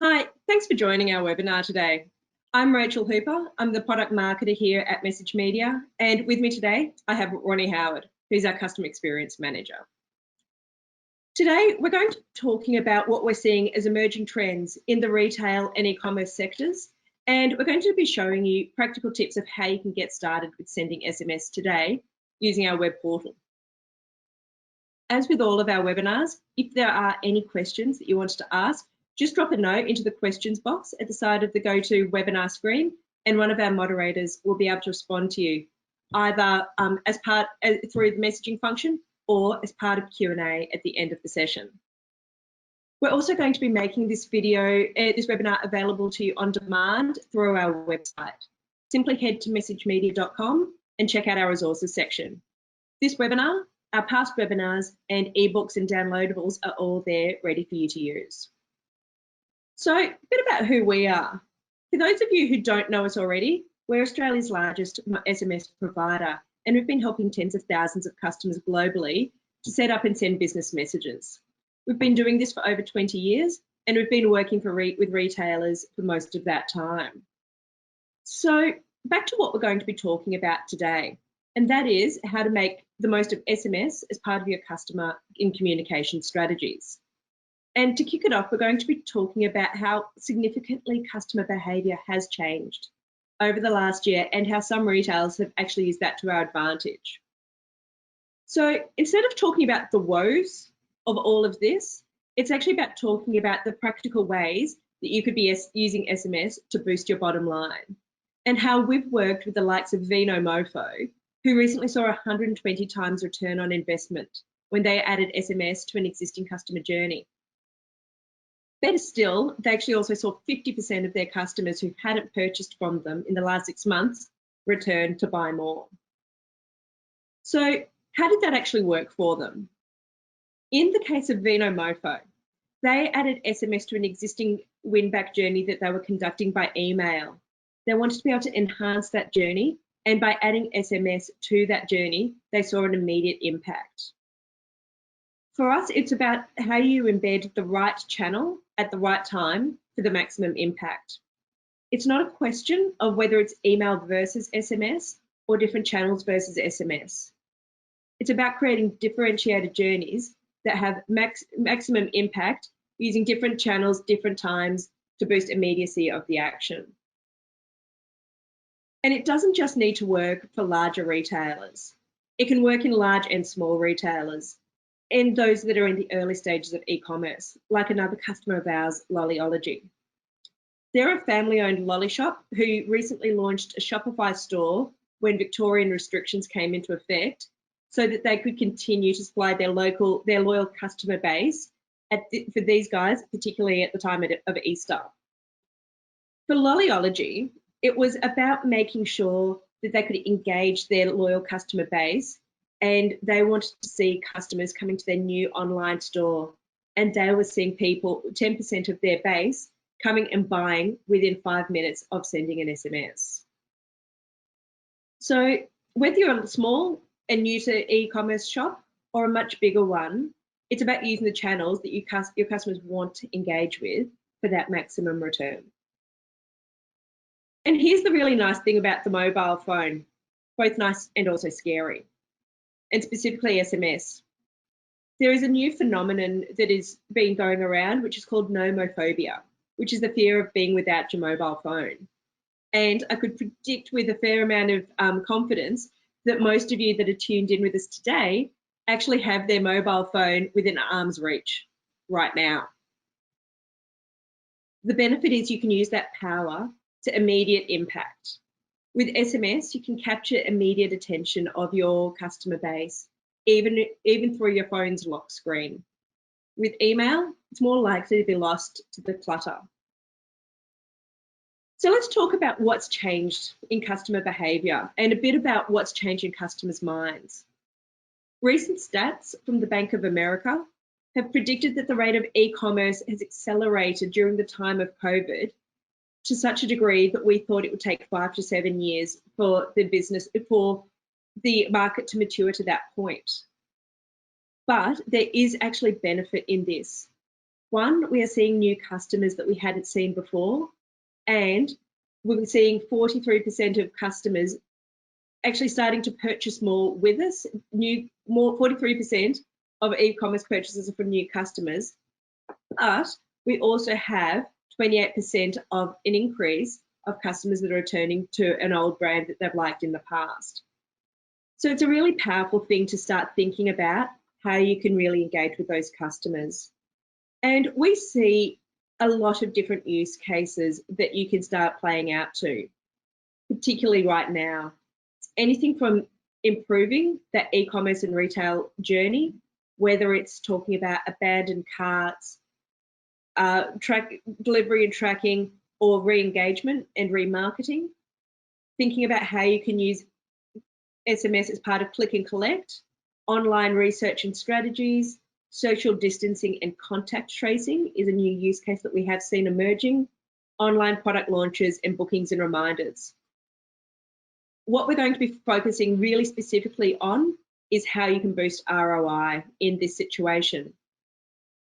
Hi, thanks for joining our webinar today. I'm Rachel Hooper. I'm the product marketer here at MessageMedia, and with me today, I have Ronnie Howard, who's our customer experience manager. Today, we're going to be talking about what we're seeing as emerging trends in the retail and e-commerce sectors, and we're going to be showing you practical tips of how you can get started with sending SMS today using our web portal. As with all of our webinars, if there are any questions that you wanted to ask, just drop a note into the questions box at the side of the GoToWebinar screen, and one of our moderators will be able to respond to you either through the messaging function or as part of Q&A at the end of the session. We're also going to be making this webinar available to you on demand through our website. Simply head to messagemedia.com and check out our resources section. This webinar, our past webinars, and ebooks and downloadables are all there ready for you to use. So, a bit about who we are. For those of you who don't know us already, we're Australia's largest SMS provider, and we've been helping tens of thousands of customers globally to set up and send business messages. We've been doing this for over 20 years, and we've been working with retailers for most of that time. So, back to what we're going to be talking about today, and that is how to make the most of SMS as part of your customer in communication strategies. And to kick it off, we're going to be talking about how significantly customer behaviour has changed over the last year and how some retailers have actually used that to our advantage. So instead of talking about the woes of all of this, it's actually about talking about the practical ways that you could be using SMS to boost your bottom line, and how we've worked with the likes of Vino Mofo, who recently saw 120 times return on investment when they added SMS to an existing customer journey. Better still, they actually also saw 50% of their customers who hadn't purchased from them in the last 6 months return to buy more. So how did that actually work for them? In the case of Vino Mofo, they added SMS to an existing win-back journey that they were conducting by email. They wanted to be able to enhance that journey, and by adding SMS to that journey, they saw an immediate impact. For us, it's about how you embed the right channel at the right time for the maximum impact. It's not a question of whether it's email versus SMS or different channels versus SMS. It's about creating differentiated journeys that have maximum impact using different channels, different times to boost immediacy of the action. And it doesn't just need to work for larger retailers. It can work in large and small retailers, and those that are in the early stages of e-commerce, like another customer of ours, Lollyology. They're a family-owned lolly shop who recently launched a Shopify store when Victorian restrictions came into effect, so that they could continue to supply their loyal customer base for these guys, particularly at the time of Easter. For Lollyology, it was about making sure that they could engage their loyal customer base, and they wanted to see customers coming to their new online store, and they were seeing people, 10% of their base, coming and buying within 5 minutes of sending an SMS. So whether you're a small and new to e-commerce shop or a much bigger one, it's about using the channels that your customers want to engage with for that maximum return. And here's the really nice thing about the mobile phone, both nice and also scary, and specifically SMS. There is a new phenomenon that is being going around, which is called nomophobia, which is the fear of being without your mobile phone. And I could predict with a fair amount of confidence that most of you that are tuned in with us today actually have their mobile phone within arm's reach right now. The benefit is you can use that power to immediate impact. With SMS, you can capture immediate attention of your customer base, even through your phone's lock screen. With email, it's more likely to be lost to the clutter. So let's talk about what's changed in customer behaviour and a bit about what's changed in customers' minds. Recent stats from the Bank of America have predicted that the rate of e-commerce has accelerated during the time of COVID to such a degree that we thought it would take 5 to 7 years for the market to mature to that point. But there is actually benefit in this. One, we are seeing new customers that we hadn't seen before, and we're seeing 43% of customers actually starting to purchase more with us. 43% of e-commerce purchases are from new customers, but we also have 28% of an increase of customers that are returning to an old brand that they've liked in the past. So it's a really powerful thing to start thinking about how you can really engage with those customers. And we see a lot of different use cases that you can start playing out to, particularly right now. Anything from improving that e-commerce and retail journey, whether it's talking about abandoned carts, delivery and tracking, or re-engagement and remarketing. Thinking about how you can use SMS as part of click and collect, online research and strategies, social distancing and contact tracing is a new use case that we have seen emerging, online product launches and bookings and reminders. What we're going to be focusing really specifically on is how you can boost ROI in this situation.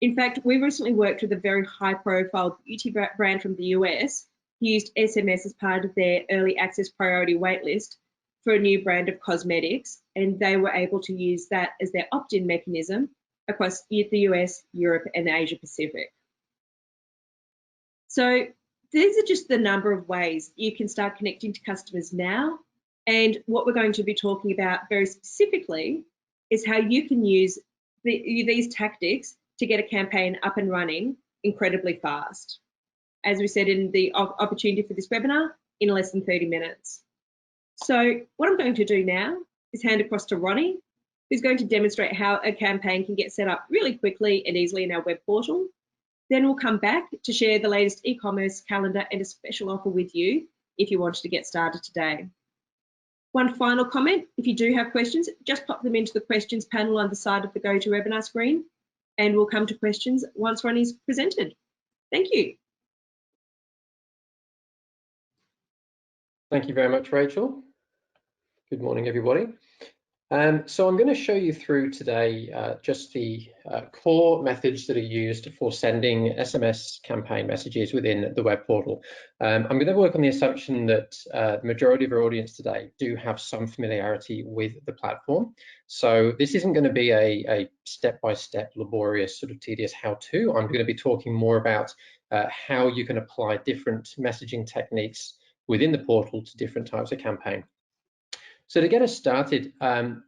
In fact, we recently worked with a very high-profile beauty brand from the US who used SMS as part of their early access priority waitlist for a new brand of cosmetics, and they were able to use that as their opt-in mechanism across the US, Europe, and Asia Pacific. So these are just the number of ways you can start connecting to customers now, and what we're going to be talking about very specifically is how you can use these tactics to get a campaign up and running incredibly fast. As we said in the opportunity for this webinar, in less than 30 minutes. So what I'm going to do now is hand across to Ronnie, who's going to demonstrate how a campaign can get set up really quickly and easily in our web portal. Then we'll come back to share the latest e-commerce calendar and a special offer with you if you wanted to get started today. One final comment, if you do have questions, just pop them into the questions panel on the side of the GoToWebinar screen, and we'll come to questions once Ronnie's presented. Thank you. Thank you very much, Rachel. Good morning, everybody. So I'm going to show you through today just the core methods that are used for sending SMS campaign messages within the web portal. I'm going to work on the assumption that the majority of our audience today do have some familiarity with the platform. So this isn't going to be a step-by-step, laborious, sort of tedious how-to. I'm going to be talking more about how you can apply different messaging techniques within the portal to different types of campaign. So to get us started,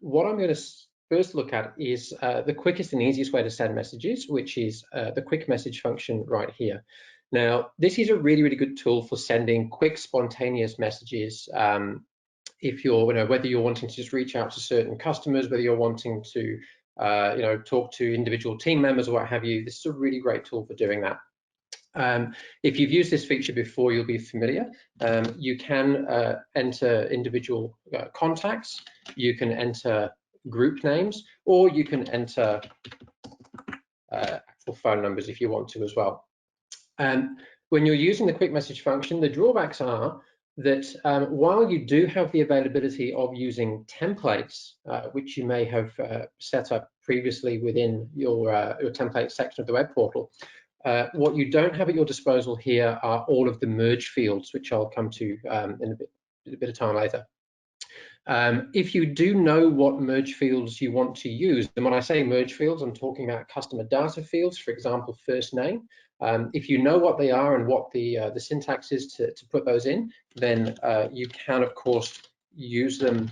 what I'm going to first look at is the quickest and easiest way to send messages, which is the quick message function right here. Now, this is a really, really good tool for sending quick, spontaneous messages. If you're, whether you're wanting to just reach out to certain customers, whether you're wanting to, talk to individual team members or what have you, this is a really great tool for doing that. If you've used this feature before, you'll be familiar. You can enter individual contacts, you can enter group names, or you can enter actual phone numbers if you want to as well. When you're using the quick message function, the drawbacks are that while you do have the availability of using templates, which you may have set up previously within your template section of the web portal, what you don't have at your disposal here are all of the merge fields, which I'll come to in a bit of time later. If you do know what merge fields you want to use, and when I say merge fields, I'm talking about customer data fields, for example, first name. If you know what they are and what the syntax is to put those in, then you can, of course, use them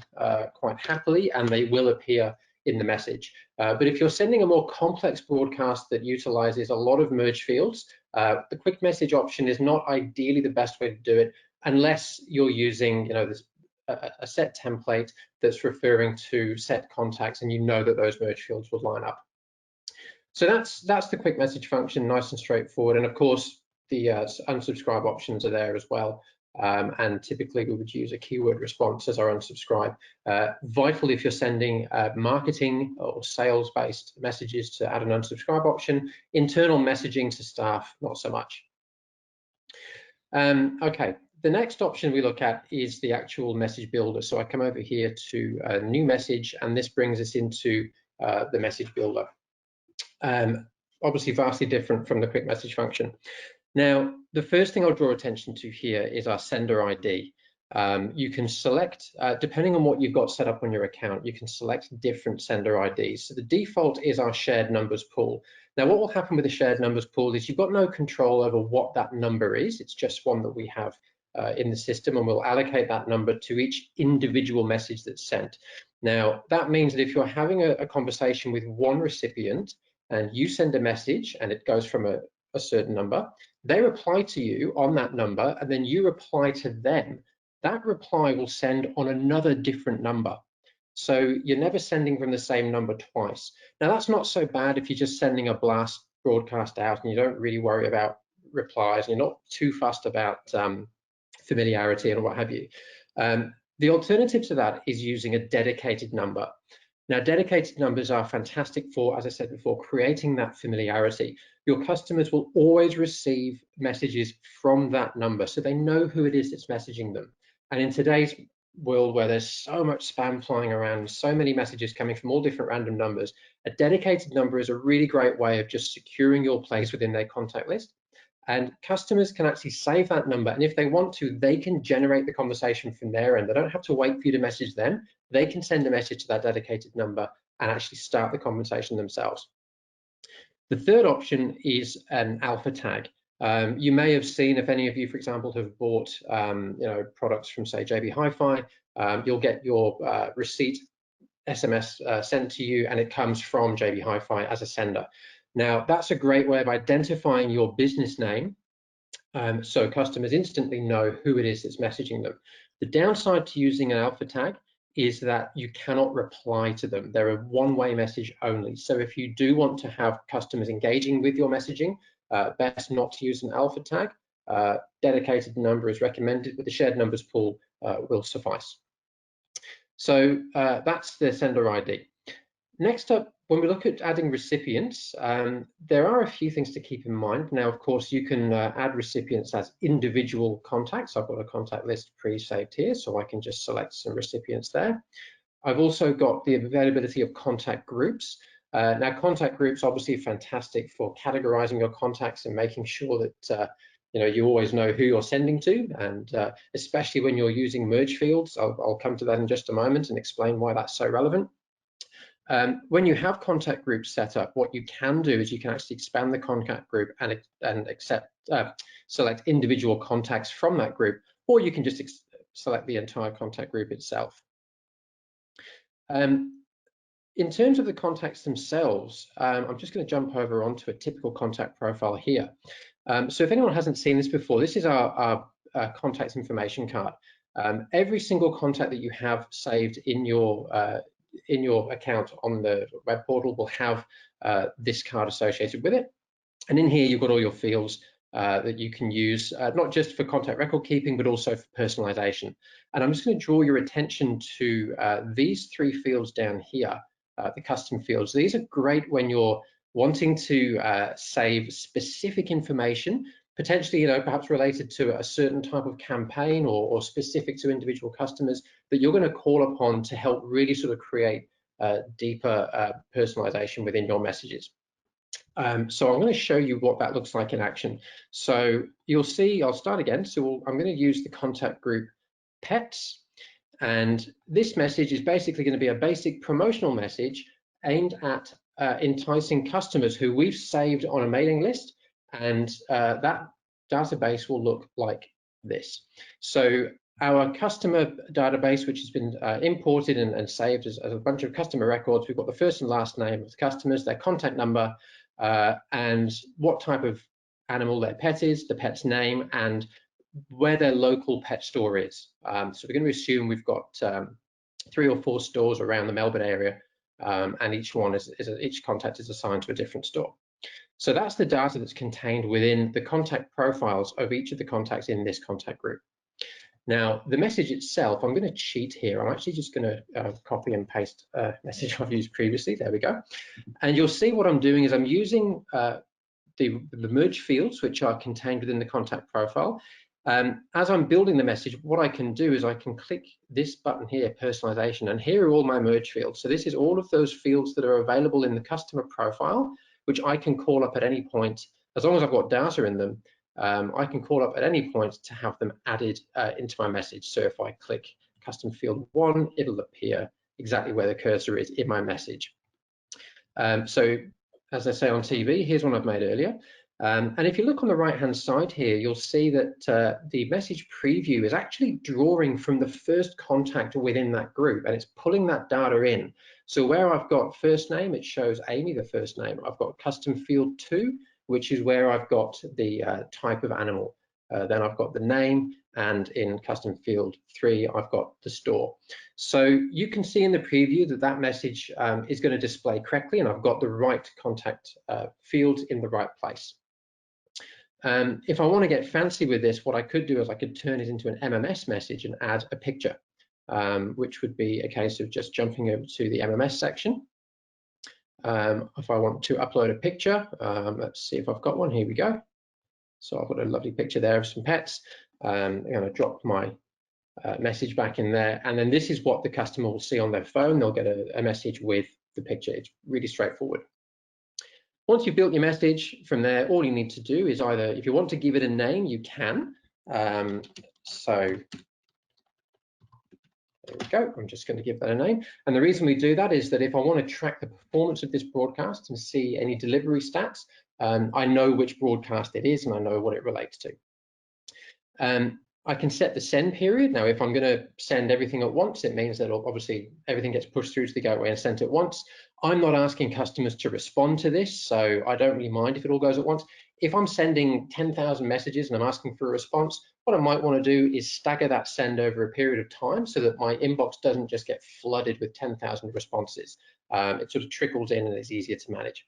quite happily, and they will appear in the message. But if you're sending a more complex broadcast that utilizes a lot of merge fields, the quick message option is not ideally the best way to do it unless you're using a set template that's referring to set contacts and you know that those merge fields will line up. So that's the quick message function, nice and straightforward. And of course, the unsubscribe options are there as well. And typically we would use a keyword response as our unsubscribe. Vital if you're sending marketing or sales-based messages to add an unsubscribe option. Internal messaging to staff, not so much. Okay, the next option we look at is the actual message builder. So I come over here to a new message, and this brings us into the message builder. obviously vastly different from the quick message function. Now, the first thing I'll draw attention to here is our sender ID. You can select, depending on what you've got set up on your account, you can select different sender IDs. So the default is our shared numbers pool. Now, what will happen with the shared numbers pool is you've got no control over what that number is. It's just one that we have in the system, and we'll allocate that number to each individual message that's sent. Now, that means that if you're having a conversation with one recipient and you send a message and it goes from a certain number, they reply to you on that number, and then you reply to them. That reply will send on another different number. So you're never sending from the same number twice. Now, that's not so bad if you're just sending a blast broadcast out and you don't really worry about replies and you're not too fussed about familiarity and what have you. The alternative to that is using a dedicated number. Now, dedicated numbers are fantastic for, as I said before, creating that familiarity. Your customers will always receive messages from that number, so they know who it is that's messaging them. And in today's world where there's so much spam flying around, so many messages coming from all different random numbers, a dedicated number is a really great way of just securing your place within their contact list. And customers can actually save that number, and if they want to, they can generate the conversation from their end. They don't have to wait for you to message them. They can send a message to that dedicated number and actually start the conversation themselves. The third option is an alpha tag. You may have seen, if any of you, for example, have bought products from, say, JB Hi-Fi, you'll get your receipt SMS sent to you, and it comes from JB Hi-Fi as a sender. Now, that's a great way of identifying your business name, so customers instantly know who it is that's messaging them. The downside to using an alpha tag is that you cannot reply to them. They're a one-way message only. So if you do want to have customers engaging with your messaging, best not to use an alpha tag. Dedicated number is recommended, but the shared numbers pool will suffice. So that's the sender ID. Next up, when we look at adding recipients, there are a few things to keep in mind. Now, of course, you can add recipients as individual contacts. I've got a contact list pre-saved here, so I can just select some recipients there. I've also got the availability of contact groups. Now, contact groups obviously are fantastic for categorizing your contacts and making sure that you always know who you're sending to, and especially when you're using merge fields. I'll come to that in just a moment and explain why that's so relevant. When you have contact groups set up, what you can do is you can actually expand the contact group and select individual contacts from that group, or you can just select the entire contact group itself. In terms of the contacts themselves, I'm just going to jump over onto a typical contact profile here. So if anyone hasn't seen this before, this is our contacts information card. Every single contact that you have saved in your account on the web portal will have this card associated with it. And in here, you've got all your fields that you can use, not just for contact record keeping, but also for personalization. And I'm just going to draw your attention to these three fields down here, the custom fields. These are great when you're wanting to save specific information, potentially, perhaps related to a certain type of campaign or specific to individual customers that you're going to call upon to help really sort of create deeper personalization within your messages. So I'm going to show you what that looks like in action. So you'll see, I'll start again. So I'm going to use the contact group pets. And this message is basically going to be a basic promotional message aimed at enticing customers who we've saved on a mailing list. And that database will look like this. So our customer database, which has been imported and saved as a bunch of customer records, we've got the first and last name of the customers, their contact number, and what type of animal their pet is, the pet's name, and where their local pet store is. So we're going to assume we've got 3 or 4 stores around the Melbourne area, and each contact is assigned to a different store. So that's the data that's contained within the contact profiles of each of the contacts in this contact group. Now, the message itself, I'm going to cheat here. I'm actually just going to copy and paste a message I've used previously. There we go. And you'll see what I'm doing is I'm using the merge fields, which are contained within the contact profile. As I'm building the message, what I can do is I can click this button here, personalization, and here are all my merge fields. So this is all of those fields that are available in the customer profile which I can call up at any point. As long as I've got data in them, I can call up at any point to have them added into my message. So if I click custom field 1, it'll appear exactly where the cursor is in my message. So as I say on TV, here's one I've made earlier. And if you look on the right-hand side here, you'll see that the message preview is actually drawing from the first contact within that group, and it's pulling that data in. So where I've got first name, it shows Amy, the first name. I've got custom field 2, which is where I've got the type of animal. Then I've got the name, and in custom field 3, I've got the store. So you can see in the preview that that message is going to display correctly, and I've got the right contact fields in the right place. If I want to get fancy with this, what I could do is I could turn it into an MMS message and add a picture, which would be a case of just jumping over to the MMS section. If I want to upload a picture, let's see if I've got one. Here we go. So I've got a lovely picture there of some pets. I'm going to drop my message back in there, and then this is what the customer will see on their phone. They'll get a message with the picture. It's really straightforward. Once you've built your message, from there, all you need to do is either, if you want to give it a name, you can. So there we go. I'm just going to give that a name. And the reason we do that is that if I want to track the performance of this broadcast and see any delivery stats, I know which broadcast it is and I know what it relates to. I can set the send period. Now, if I'm going to send everything at once, it means that obviously everything gets pushed through to the gateway and sent at once. I'm not asking customers to respond to this, so I don't really mind if it all goes at once. If I'm sending 10,000 messages and I'm asking for a response, what I might want to do is stagger that send over a period of time so that my inbox doesn't just get flooded with 10,000 responses. It sort of trickles in and it's easier to manage.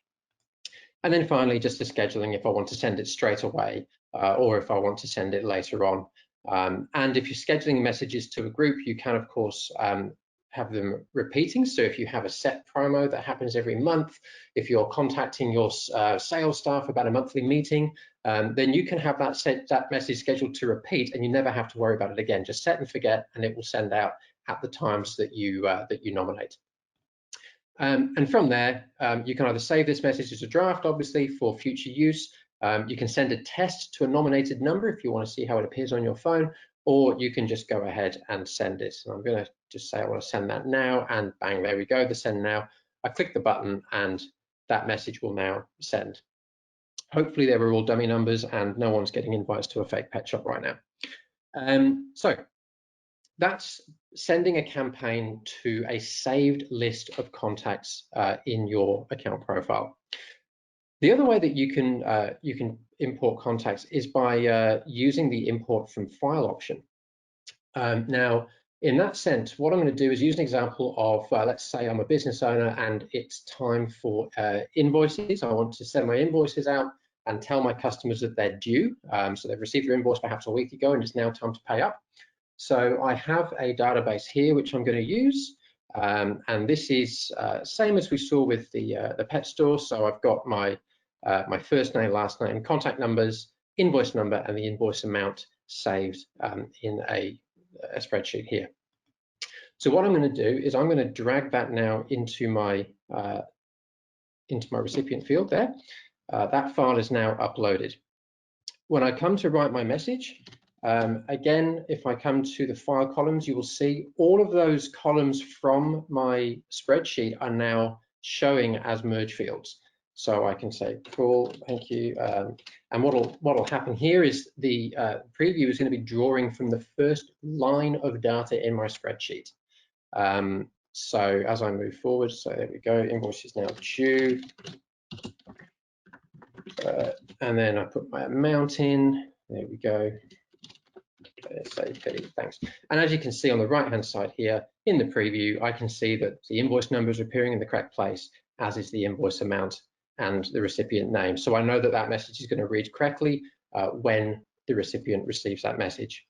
And then finally, just the scheduling, if I want to send it straight away or if I want to send it later on. And if you're scheduling messages to a group, you can, of course, have them repeating. So if you have a set promo that happens every month, if you're contacting your sales staff about a monthly meeting, then you can have that message scheduled to repeat, and you never have to worry about it again. Just set and forget, and it will send out at the times that you nominate. And from there, you can either save this message as a draft, obviously, for future use. You can send a test to a nominated number if you want to see how it appears on your phone, or you can just go ahead and send it. So I'm going to just say I want to send that now, and bang, there we go, the send now. I click the button and that message will now send. Hopefully they were all dummy numbers and no one's getting invites to a fake pet shop right now. So that's sending a campaign to a saved list of contacts in your account profile. The other way that you can import contacts is by using the import from file option. Now, in that sense, what I'm going to do is use an example of, let's say I'm a business owner and it's time for invoices. I want to send my invoices out and tell my customers that they're due. So they've received their invoice perhaps a week ago and it's now time to pay up. So I have a database here which I'm going to use. And this is same as we saw with the pet store. So I've got my first name, last name, contact numbers, invoice number, and the invoice amount saved in a spreadsheet here. So what I'm going to do is I'm going to drag that now into my recipient field there. That file is now uploaded. When I come to write my message, again, if I come to the file columns, you will see all of those columns from my spreadsheet are now showing as merge fields. So I can say, cool, thank you. And what'll happen here is the preview is going to be drawing from the first line of data in my spreadsheet. So as I move forward, so there we go, invoice is now due. And then I put my amount in, there we go. SAP, thanks. And as you can see on the right-hand side here, in the preview, I can see that the invoice number is appearing in the correct place, as is the invoice amount and the recipient name. So I know that that message is going to read correctly when the recipient receives that message.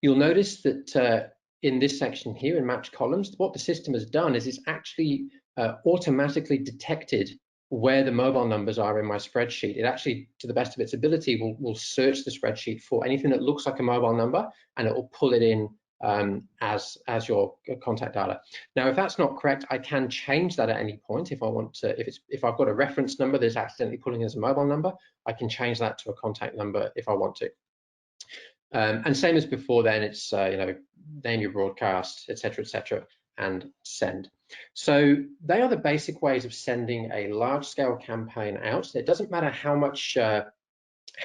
You'll notice that in this section here in match columns, what the system has done is it's actually automatically detected where the mobile numbers are in my spreadsheet. It actually, to the best of its ability, will search the spreadsheet for anything that looks like a mobile number, and it will pull it in as your contact data. Now, if that's not correct, I can change that at any point. If I want to, if I've got a reference number that's accidentally pulling as a mobile number, I can change that to a contact number if I want to. And same as before, then it's name your broadcast, etc., and send. So they are the basic ways of sending a large-scale campaign out. It doesn't matter how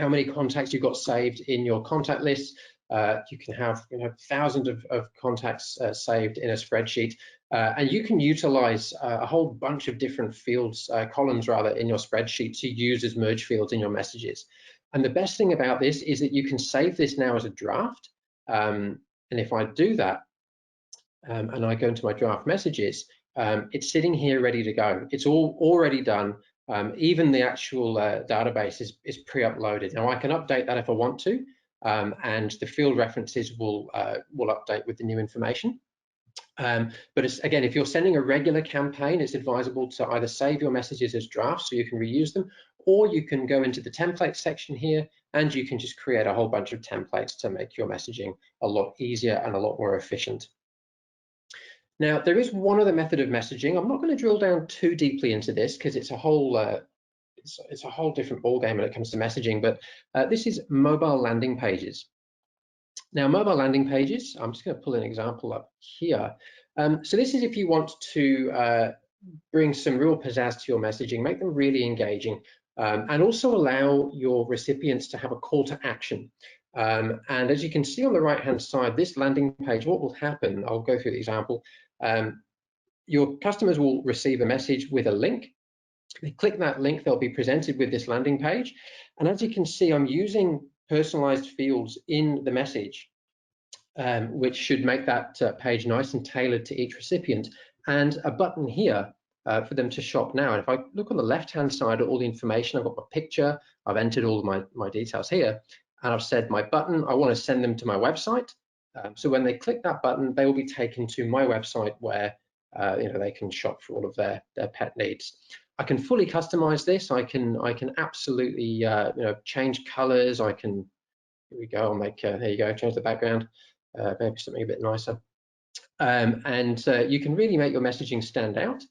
many contacts you've got saved in your contact list. You can have thousands of contacts saved in a spreadsheet, and you can utilize a whole bunch of different fields, columns rather, in your spreadsheet to use as merge fields in your messages. And the best thing about this is that you can save this now as a draft. And if I do that, and I go into my draft messages, it's sitting here ready to go. It's all already done. Even the actual database is pre-uploaded. Now I can update that if I want to, and the field references will update with the new information. But again, if you're sending a regular campaign, it's advisable to either save your messages as drafts so you can reuse them, or you can go into the template section here and you can just create a whole bunch of templates to make your messaging a lot easier and a lot more efficient. Now, there is one other method of messaging. I'm not going to drill down too deeply into this because it's a whole it's a whole different ballgame when it comes to messaging, but this is mobile landing pages. Now, mobile landing pages, I'm just going to pull an example up here. So this is if you want to bring some real pizzazz to your messaging, make them really engaging, and also allow your recipients to have a call to action. And as you can see on the right-hand side, this landing page, what will happen, I'll go through the example, your customers will receive a message with a link. They click that link, they'll be presented with this landing page. And as you can see, I'm using personalized fields in the message, which should make that page nice and tailored to each recipient, and a button here for them to shop now. And if I look on the left-hand side at all the information, I've got my picture, I've entered all of my details here, and I've said my button, I want to send them to my website. So when they click that button, they will be taken to my website where they can shop for all of their pet needs. I can fully customize this. I can absolutely change colors. I can, here we go, I'll make there you go, change the background, maybe something a bit nicer. And you can really make your messaging stand out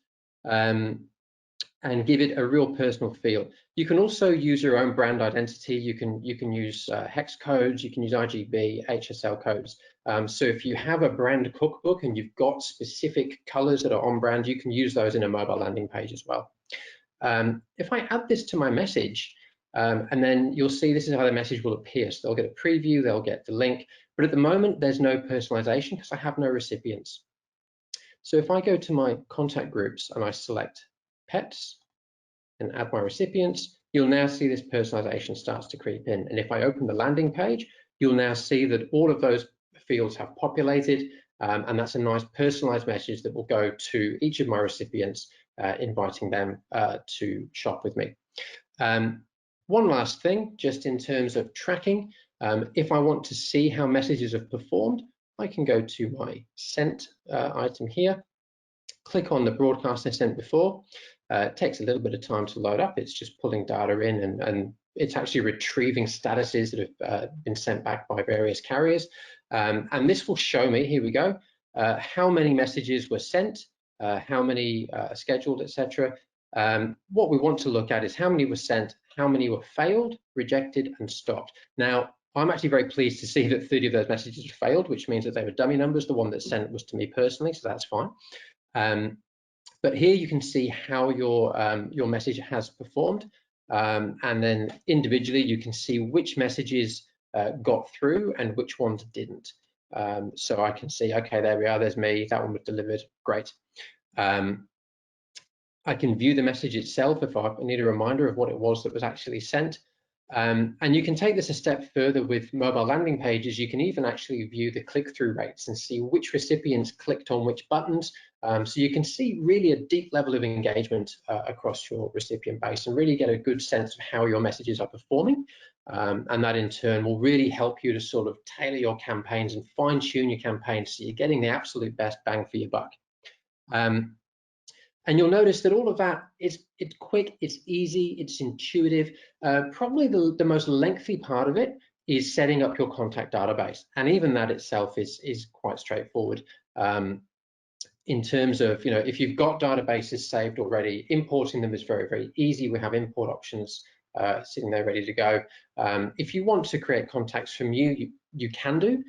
and give it a real personal feel. You can also use your own brand identity. You can use hex codes, you can use RGB, HSL codes. So if you have a brand cookbook and you've got specific colors that are on brand, you can use those in a mobile landing page as well. If I add this to my message, and then you'll see this is how the message will appear. So they'll get a preview, they'll get the link, but at the moment there's no personalization because I have no recipients. So if I go to my contact groups and I select pets and add my recipients, you'll now see this personalization starts to creep in. And if I open the landing page, you'll now see that all of those fields have populated, and that's a nice personalized message that will go to each of my recipients, inviting them to shop with me. One last thing, just in terms of tracking, if I want to see how messages have performed, I can go to my sent item here, click on the broadcast I sent before. It takes a little bit of time to load up. It's just pulling data in and it's actually retrieving statuses that have been sent back by various carriers. And this will show me, here we go, how many messages were sent, how many are scheduled, etc. What we want to look at is how many were sent, how many were failed, rejected, and stopped. Now, I'm actually very pleased to see that 30 of those messages failed, which means that they were dummy numbers. The one that sent was to me personally, so that's fine. But here you can see how your message has performed, and then individually you can see which messages got through and which ones didn't. So I can see, okay, there we are, there's me, that one was delivered, great. I can view the message itself if I need a reminder of what it was that was actually sent. And you can take this a step further with mobile landing pages. You can even actually view the click-through rates and see which recipients clicked on which buttons. So you can see really a deep level of engagement across your recipient base and really get a good sense of how your messages are performing. And that in turn will really help you to sort of tailor your campaigns and fine-tune your campaigns so you're getting the absolute best bang for your buck. And you'll notice that all of that it's quick, it's easy, it's intuitive. Probably the most lengthy part of it is setting up your contact database, and even that itself is quite straightforward. In terms of, you know, if you've got databases saved already, importing them is very, very easy. We have import options sitting there ready to go. If you want to create contacts from you can do,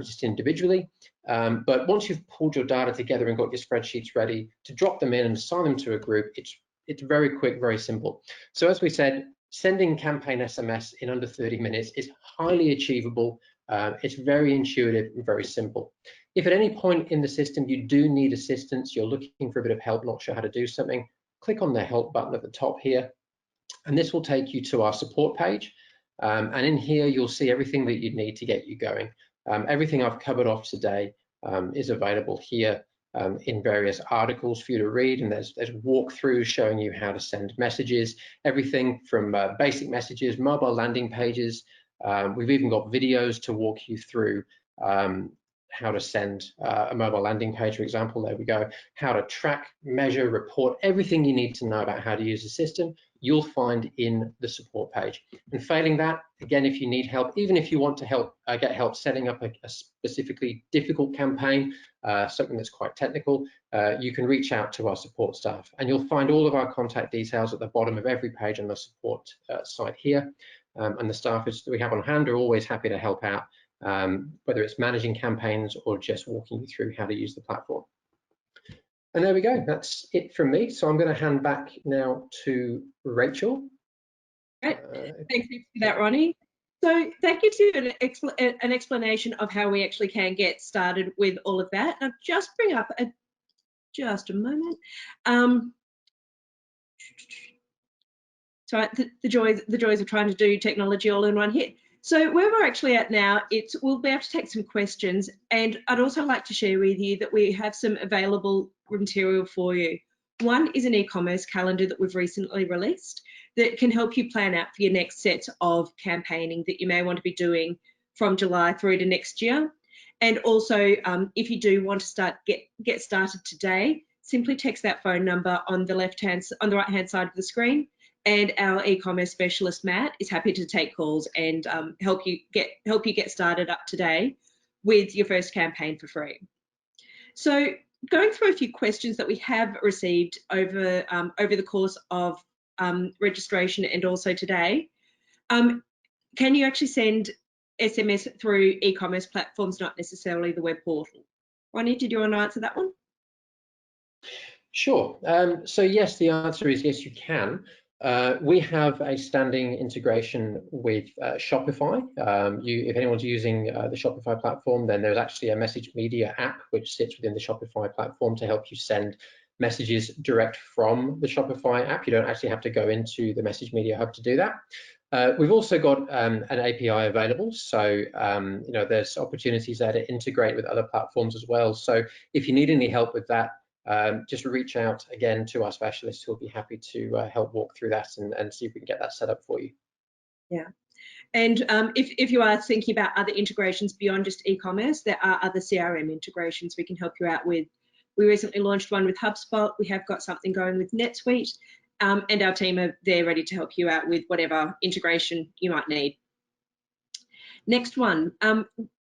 just individually. But once you've pulled your data together and got your spreadsheets ready to drop them in and assign them to a group, it's very quick, very simple. So as we said, sending campaign SMS in under 30 minutes is highly achievable. It's very intuitive and very simple. If at any point in the system you do need assistance, you're looking for a bit of help, not sure how to do something, click on the help button at the top here, and this will take you to our support page. And in here, you'll see everything that you need to get you going. Everything I've covered off today is available here in various articles for you to read, and there's walkthroughs showing you how to send messages, everything from basic messages, mobile landing pages. We've even got videos to walk you through how to send a mobile landing page, for example. There we go. How to track, measure, report, everything you need to know about how to use the system, you'll find in the support page. And failing that, again, if you need help, even if you want to get help setting up a specifically difficult campaign, something that's quite technical, you can reach out to our support staff, and you'll find all of our contact details at the bottom of every page on the support site here. And the staff that we have on hand are always happy to help out, whether it's managing campaigns or just walking you through how to use the platform. And there we go, that's it from me. So I'm going to hand back now to Rachel. Great. Thanks for that, Ronnie. So thank you to an explanation of how we actually can get started with all of that. I'll just bring up just a moment. So the joys of trying to do technology all in one hit. So where we're actually at now, we'll be able to take some questions, and I'd also like to share with you that we have some available material for you. One is an e-commerce calendar that we've recently released that can help you plan out for your next set of campaigning that you may want to be doing from July through to next year. And also, if you do want to get started today, simply text that phone number on the right-hand side of the screen, and our e-commerce specialist Matt is happy to take calls and help you get started up today with your first campaign for free. So going through a few questions that we have received over the course of registration and also today. Can you actually send SMS through e-commerce platforms, not necessarily the web portal? Ronnie, did you want to answer that one? Sure. So yes, the answer is yes, you can. We have a standing integration with Shopify. If anyone's using the Shopify platform, then there's actually a MessageMedia app which sits within the Shopify platform to help you send messages direct from the Shopify app. You don't actually have to go into the MessageMedia hub to do that. We've also got an API available, so you know, there's opportunities there to integrate with other platforms as well. So if you need any help with that, just reach out again to our specialists who will be happy to help walk through that and see if we can get that set up for you. Yeah. And if you are thinking about other integrations beyond just e-commerce, there are other CRM integrations we can help you out with. We recently launched one with HubSpot. We have got something going with NetSuite, and our team are there ready to help you out with whatever integration you might need. Next one,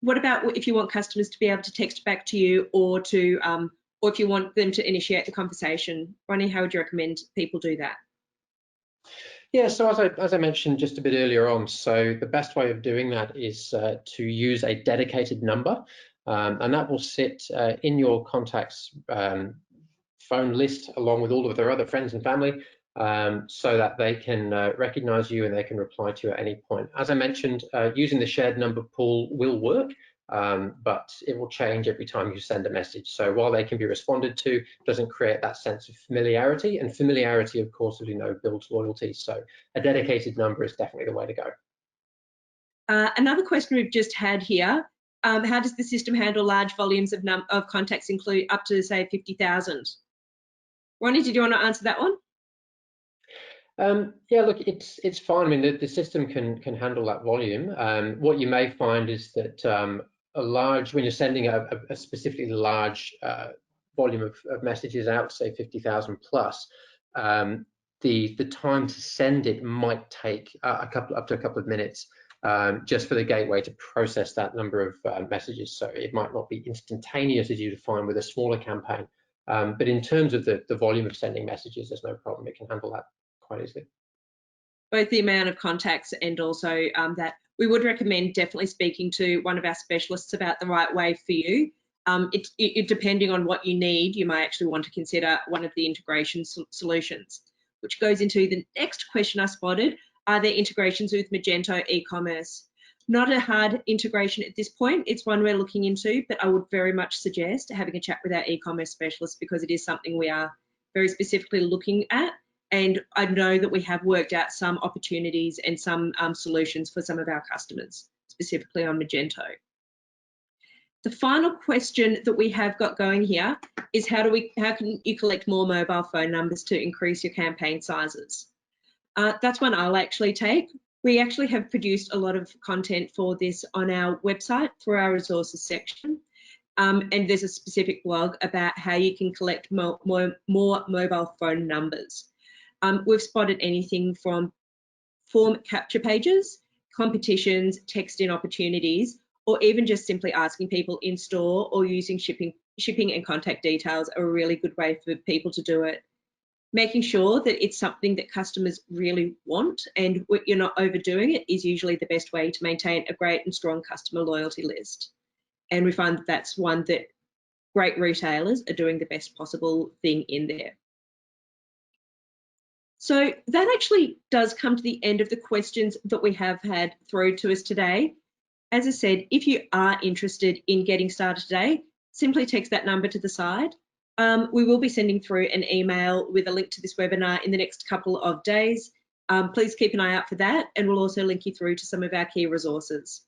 what about if you want customers to be able to text back to you, or if you want them to initiate the conversation? Ronnie, how would you recommend people do that? Yeah, so as I mentioned just a bit earlier on, so the best way of doing that is to use a dedicated number, and that will sit in your contacts phone list along with all of their other friends and family, so that they can recognize you and they can reply to you at any point. As I mentioned, using the shared number pool will work, but it will change every time you send a message. So while they can be responded to, it doesn't create that sense of familiarity, and familiarity, of course, as we know, builds loyalty. So a dedicated number is definitely the way to go. Another question we've just had here, how does the system handle large volumes of contacts, include up to, say, 50,000? Ronnie, did you want to answer that one? Yeah, look, it's fine. I mean, the system can handle that volume. What you may find is that when you're sending a specifically large volume of messages out, say 50,000 plus, the time to send it might take up to a couple of minutes. just for the gateway to process that number of messages. So it might not be instantaneous as you define with a smaller campaign, but in terms of the volume of sending messages, there's no problem. It can handle that quite easily. Both the amount of contacts and also that we would recommend definitely speaking to one of our specialists about the right way for you. Depending on what you need, you might actually want to consider one of the integration solutions, which goes into the next question I spotted. Are there integrations with Magento e-commerce? Not a hard integration at this point. It's one we're looking into, but I would very much suggest having a chat with our e-commerce specialist because it is something we are very specifically looking at. And I know that we have worked out some opportunities and some solutions for some of our customers, specifically on Magento. The final question that we have got going here is how can you collect more mobile phone numbers to increase your campaign sizes? That's one I'll actually take. We actually have produced a lot of content for this on our website through our resources section. And there's a specific blog about how you can collect more mobile phone numbers. We've spotted anything from form capture pages, competitions, text-in opportunities, or even just simply asking people in store or using shipping and contact details are a really good way for people to do it. Making sure that it's something that customers really want and you're not overdoing it is usually the best way to maintain a great and strong customer loyalty list. And we find that that's one that great retailers are doing the best possible thing in there. So that actually does come to the end of the questions that we have had through to us today. As I said, if you are interested in getting started today, simply text that number to the side. We will be sending through an email with a link to this webinar in the next couple of days. Please keep an eye out for that, and we'll also link you through to some of our key resources.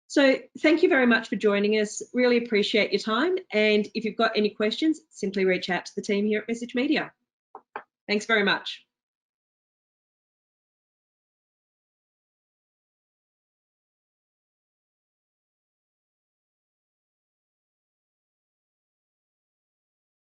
So thank you very much for joining us. Really appreciate your time. And if you've got any questions, simply reach out to the team here at MessageMedia. Thanks very much.